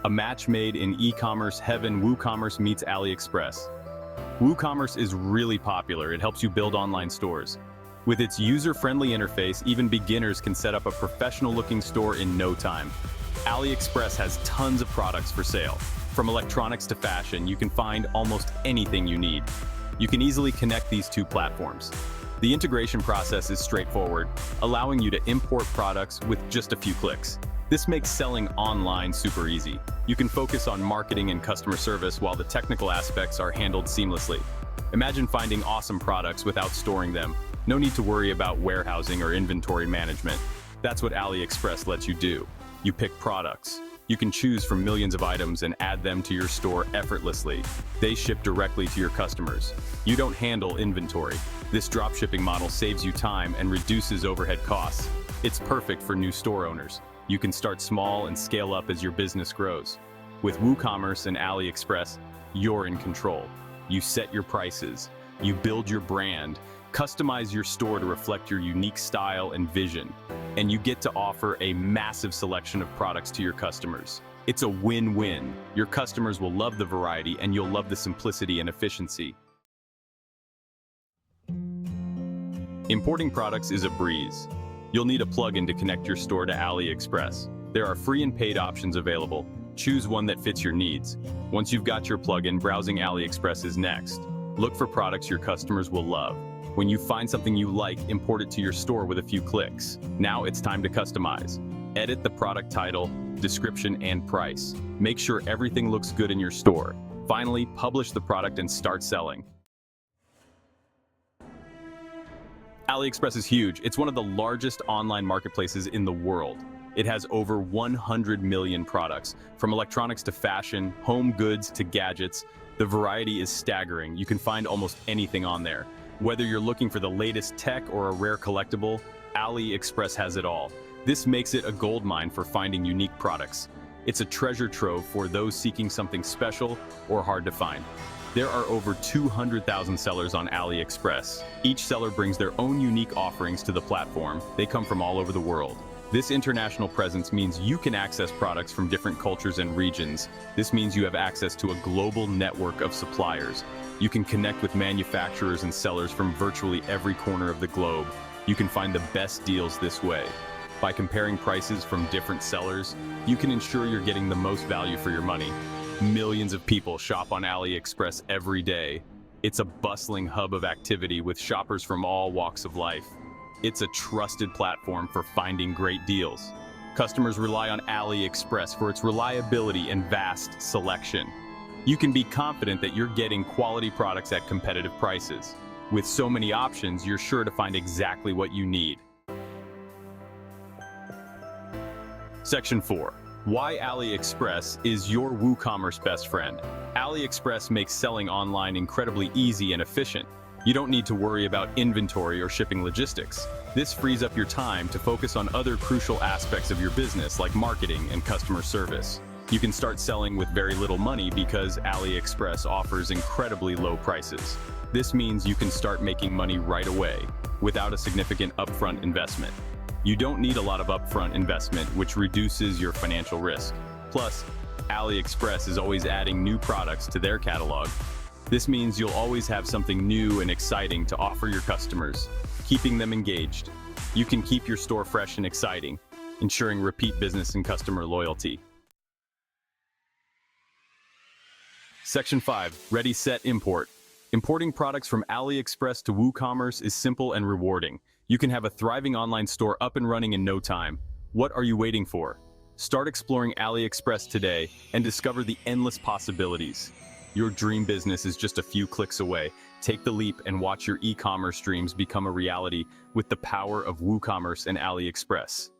A match made in e-commerce heaven. WooCommerce meets AliExpress. WooCommerce is really popular. It helps you build online stores. With its user-friendly interface, even beginners can set up a professional-looking store in no time. AliExpress has tons of products for sale. From electronics to fashion, you can find almost anything you need. You can easily connect these two platforms. The integration process is straightforward, allowing you to import products with just a few clicks. This makes selling online super easy. You can focus on marketing and customer service while the technical aspects are handled seamlessly. Imagine finding awesome products without storing them. No need to worry about warehousing or inventory management. That's what AliExpress lets you do. You pick products. You can choose from millions of items and add them to your store effortlessly. They ship directly to your customers. You don't handle inventory. This dropshipping model saves you time and reduces overhead costs. It's perfect for new store owners. You can start small and scale up as your business grows. With WooCommerce and AliExpress, you're in control. You set your prices, you build your brand, customize your store to reflect your unique style and vision, and you get to offer a massive selection of products to your customers. It's a win-win. Your customers will love the variety and you'll love the simplicity and efficiency. Importing products is a breeze. You'll need a plugin to connect your store to AliExpress. There are free and paid options available. Choose one that fits your needs. Once you've got your plugin, browsing AliExpress is next. Look for products your customers will love. When you find something you like, import it to your store with a few clicks. Now it's time to customize. Edit the product title, description, and price. Make sure everything looks good in your store. Finally, publish the product and start selling. AliExpress is huge. It's one of the largest online marketplaces in the world. It has over 100 million products, from electronics to fashion, home goods to gadgets. The variety is staggering. You can find almost anything on there. Whether you're looking for the latest tech or a rare collectible, AliExpress has it all. This makes it a goldmine for finding unique products. It's a treasure trove for those seeking something special or hard to find. There are over 200,000 sellers on AliExpress. Each seller brings their own unique offerings to the platform. They come from all over the world. This international presence means you can access products from different cultures and regions. This means you have access to a global network of suppliers. You can connect with manufacturers and sellers from virtually every corner of the globe. You can find the best deals this way. By comparing prices from different sellers, you can ensure you're getting the most value for your money. Millions of people shop on AliExpress every day. It's a bustling hub of activity with shoppers from all walks of life. It's a trusted platform for finding great deals. Customers rely on AliExpress for its reliability and vast selection. You can be confident that you're getting quality products at competitive prices. With so many options, you're sure to find exactly what you need. Section 4. Why AliExpress is your WooCommerce best friend. AliExpress makes selling online incredibly easy and efficient. You don't need to worry about inventory or shipping logistics. This frees up your time to focus on other crucial aspects of your business like marketing and customer service. You can start selling with very little money because AliExpress offers incredibly low prices. This means you can start making money right away without a significant upfront investment. You don't need a lot of upfront investment, which reduces your financial risk. Plus, AliExpress is always adding new products to their catalog. This means you'll always have something new and exciting to offer your customers, keeping them engaged. You can keep your store fresh and exciting, ensuring repeat business and customer loyalty. Section 5. Ready, Set, Import. Importing products from AliExpress to WooCommerce is simple and rewarding. You can have a thriving online store up and running in no time. What are you waiting for? Start exploring AliExpress today and discover the endless possibilities. Your dream business is just a few clicks away. Take the leap and watch your e-commerce dreams become a reality with the power of WooCommerce and AliExpress.